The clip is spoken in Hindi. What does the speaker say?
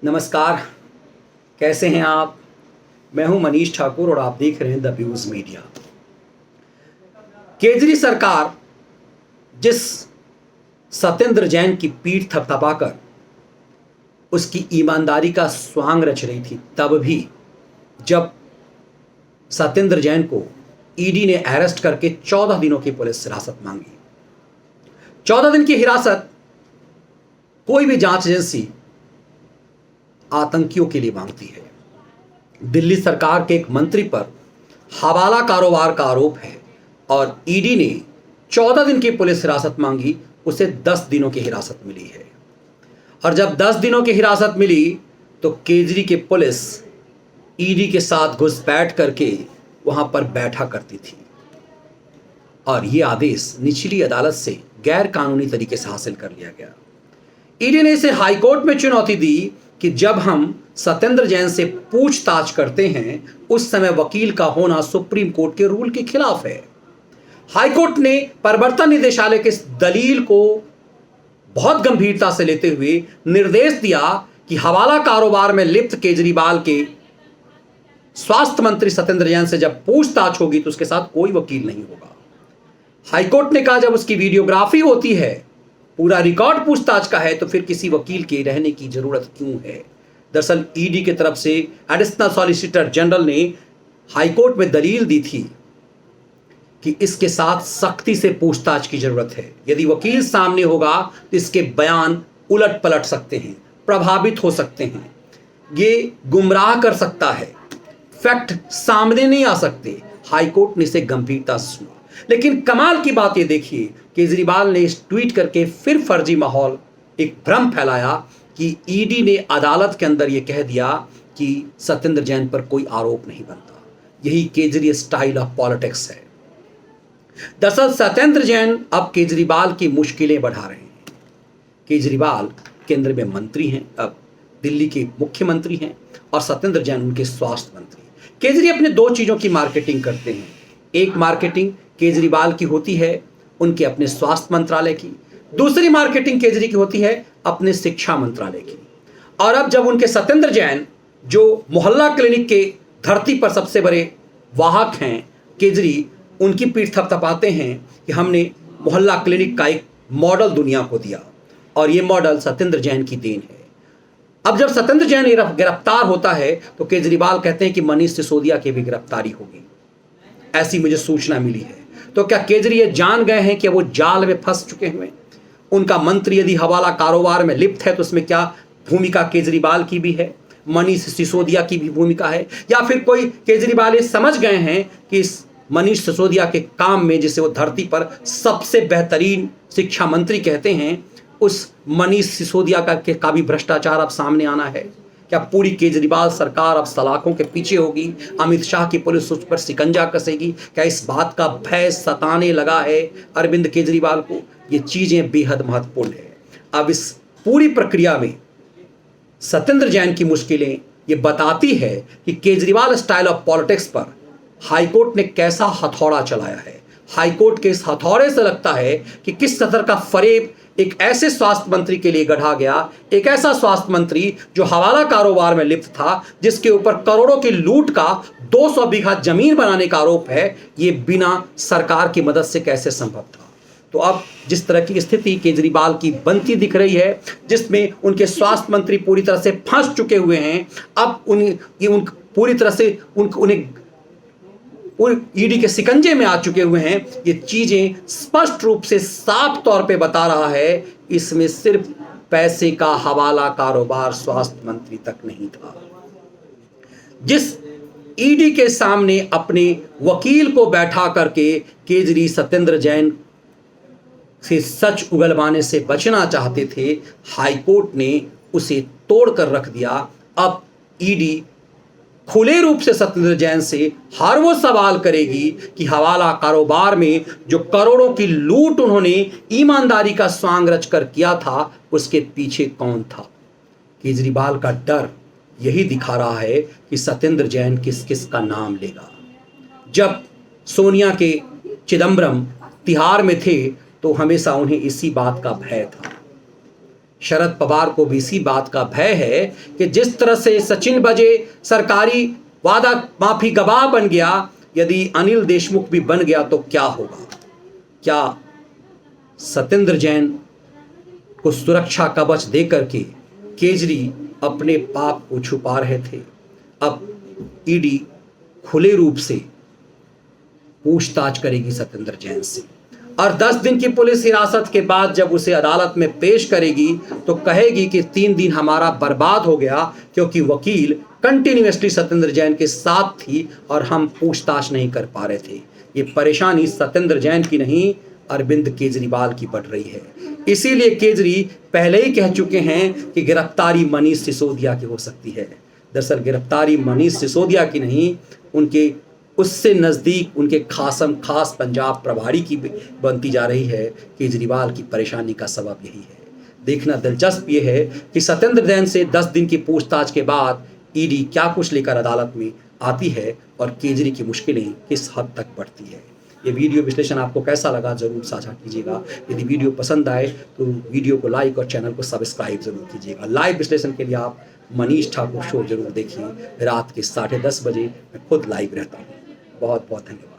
नमस्कार। कैसे हैं आप? मैं हूं मनीष ठाकुर और आप देख रहे हैं द व्यूज मीडिया। केजरी सरकार जिस सत्येंद्र जैन की पीठ थपथपाकर उसकी ईमानदारी का स्वांग रच रही थी, तब भी जब सत्येंद्र जैन को ईडी ने अरेस्ट करके 14 दिनों की पुलिस हिरासत मांगी। 14 दिन की हिरासत कोई भी जांच एजेंसी आतंकियों के लिए मांगती है। दिल्ली सरकार के एक मंत्री पर हवाला कारोबार का आरोप है और ईडी ने 14 दिन की पुलिस हिरासत मांगी, उसे 10 दिनों की हिरासत मिली है। और जब 10 दिनों की हिरासत मिली तो केजरी की पुलिस ईडी के साथ घुसपैठ करके वहां पर बैठा करती थी और यह आदेश निचली अदालत से गैर कानूनी तरीके से हासिल कर लिया गया। ईडी ने इसे हाईकोर्ट में चुनौती दी कि जब हम सत्येंद्र जैन से पूछताछ करते हैं उस समय वकील का होना सुप्रीम कोर्ट के रूल के खिलाफ है। हाईकोर्ट ने प्रवर्तन निदेशालय के इस दलील को बहुत गंभीरता से लेते हुए निर्देश दिया कि हवाला कारोबार में लिप्त केजरीवाल के स्वास्थ्य मंत्री सत्येंद्र जैन से जब पूछताछ होगी तो उसके साथ कोई वकील नहीं होगा। हाईकोर्ट ने कहा जब उसकी वीडियोग्राफी होती है, पूरा रिकॉर्ड पूछताछ का है, तो फिर किसी वकील के रहने की जरूरत क्यों है। दरअसल ईडी की तरफ से एडिशनल सॉलिसिटर जनरल ने हाईकोर्ट में दलील दी थी कि इसके साथ सख्ती से पूछताछ की जरूरत है। यदि वकील सामने होगा तो इसके बयान उलट पलट सकते हैं, प्रभावित हो सकते हैं, ये गुमराह कर सकता है, फैक्ट सामने नहीं आ सकते। हाईकोर्ट ने इसे गंभीरता से सुना। लेकिन कमाल की बात ये देखिए, केजरीवाल ने इस ट्वीट करके फिर फर्जी माहौल, एक भ्रम फैलाया कि ईडी ने अदालत के अंदर यह कह दिया कि सत्येंद्र जैन पर कोई आरोप नहीं बनता। यही केजरी स्टाइल ऑफ पॉलिटिक्स है। दरअसल सत्येंद्र जैन अब केजरीवाल की मुश्किलें बढ़ा रहे हैं। केजरीवाल केंद्र में मंत्री हैं, अब दिल्ली के मुख्यमंत्री हैं और सत्येंद्र जैन उनके स्वास्थ्य मंत्री। केजरी अपने दो चीजों की मार्केटिंग करते हैं। एक मार्केटिंग केजरीवाल की होती है उनके अपने स्वास्थ्य मंत्रालय की, दूसरी मार्केटिंग केजरी की होती है अपने शिक्षा मंत्रालय की। और अब जब उनके सत्येंद्र जैन जो मोहल्ला क्लिनिक के धरती पर सबसे बड़े वाहक हैं, केजरी उनकी पीठ थपथपाते हैं कि हमने मोहल्ला क्लिनिक का एक मॉडल दुनिया को दिया और ये मॉडल सत्येंद्र जैन की देन है। अब जब सत्येंद्र जैन गिरफ्तार होता है तो केजरीवाल कहते हैं कि मनीष सिसोदिया की भी गिरफ्तारी होगी, ऐसी मुझे सूचना मिली है। तो क्या केजरी ये जान गए हैं कि वो जाल में फंस चुके हुए? उनका मंत्री यदि हवाला कारोबार में लिप्त है तो उसमें क्या भूमिका केजरीवाल की भी है, मनीष सिसोदिया की भी भूमिका है, या फिर कोई केजरीवाल ये समझ गए हैं कि इस मनीष सिसोदिया के काम में, जिसे वो धरती पर सबसे बेहतरीन शिक्षा मंत्री कहते हैं, उस मनीष सिसोदिया का भी भ्रष्टाचार अब सामने आना है? क्या पूरी केजरीवाल सरकार अब सलाखों के पीछे होगी? अमित शाह की पुलिस उस पर शिकंजा कसेगी? क्या इस बात का भय सताने लगा है अरविंद केजरीवाल को? ये चीजें बेहद महत्वपूर्ण है। अब इस पूरी प्रक्रिया में सत्येंद्र जैन की मुश्किलें ये बताती है कि केजरीवाल स्टाइल ऑफ पॉलिटिक्स पर हाईकोर्ट ने कैसा हथौड़ा चलाया है। हाईकोर्ट के इस हथौड़े से लगता है कि किस कदर का फरेब एक ऐसे स्वास्थ्य मंत्री के लिए गढ़ा गया, एक ऐसा स्वास्थ्य मंत्री जो हवाला कारोबार में लिप्त था, जिसके ऊपर करोड़ों की लूट का 200 बीघा जमीन बनाने का आरोप है। ये बिना सरकार की मदद से कैसे संभव था? तो अब जिस तरह की स्थिति केजरीवाल की बनती दिख रही है, जिसमें उनके स्वास्थ्य मंत्री पूरी तरह से फंस चुके हुए हैं, अब पूरी तरह से उन्हें ईडी के शिकंजे में आ चुके हुए हैं, ये चीजें स्पष्ट रूप से साफ तौर पे बता रहा है इसमें सिर्फ पैसे का हवाला कारोबार स्वास्थ्य मंत्री तक नहीं था। जिस ईडी के सामने अपने वकील को बैठा करके केजरी सत्येंद्र जैन से सच उगलवाने से बचना चाहते थे, हाईकोर्ट ने उसे तोड़कर रख दिया। अब ईडी खुले रूप से सत्येंद्र जैन से हर वो सवाल करेगी कि हवाला कारोबार में जो करोड़ों की लूट उन्होंने ईमानदारी का स्वांग रचकर किया था, उसके पीछे कौन था। केजरीवाल का डर यही दिखा रहा है कि सत्येंद्र जैन किस किस का नाम लेगा। जब सोनिया के चिदम्बरम तिहाड़ में थे तो हमेशा उन्हें इसी बात का भय था शरद पवार को भी इसी बात का भय है कि जिस तरह से सचिन बजे सरकारी वादा माफी गवाह बन गया, यदि अनिल देशमुख भी बन गया तो क्या होगा। क्या सत्येंद्र जैन को सुरक्षा कवच देकर के केजरी अपने पाप को छुपा रहे थे। अब ईडी खुले रूप से पूछताछ करेगी सत्येंद्र जैन से, और 10 दिन की पुलिस हिरासत के बाद जब उसे अदालत में पेश करेगी तो कहेगी कि 3 दिन हमारा बर्बाद हो गया क्योंकि वकील कंटिन्यूअसली सत्येंद्र जैन के साथ थी और हम पूछताछ नहीं कर पा रहे थे। ये परेशानी सत्येंद्र जैन की नहीं, अरविंद केजरीवाल की बढ़ रही है। इसीलिए केजरी पहले ही कह चुके हैं कि गिरफ्तारी मनीष सिसोदिया की हो सकती है। दरअसल गिरफ्तारी मनीष सिसोदिया की नहीं, उनके उससे नज़दीक उनके खास पंजाब प्रभारी की बनती जा रही है। केजरीवाल की परेशानी का सबब यही है। देखना दिलचस्प ये है कि सत्येंद्र जैन से 10 दिन की पूछताछ के बाद ईडी क्या कुछ लेकर अदालत में आती है और केजरी की मुश्किलें किस हद तक बढ़ती है। ये वीडियो विश्लेषण आपको कैसा लगा ज़रूर साझा कीजिएगा। यदि वीडियो पसंद आए तो वीडियो को लाइक और चैनल को सब्सक्राइब जरूर कीजिएगा। लाइव विश्लेषण के लिए आप मनीष ठाकुर शो जरूर देखिए। रात के 10:30 बजे मैं खुद लाइव रहता हूँ। बहुत बहुत धन्यवाद।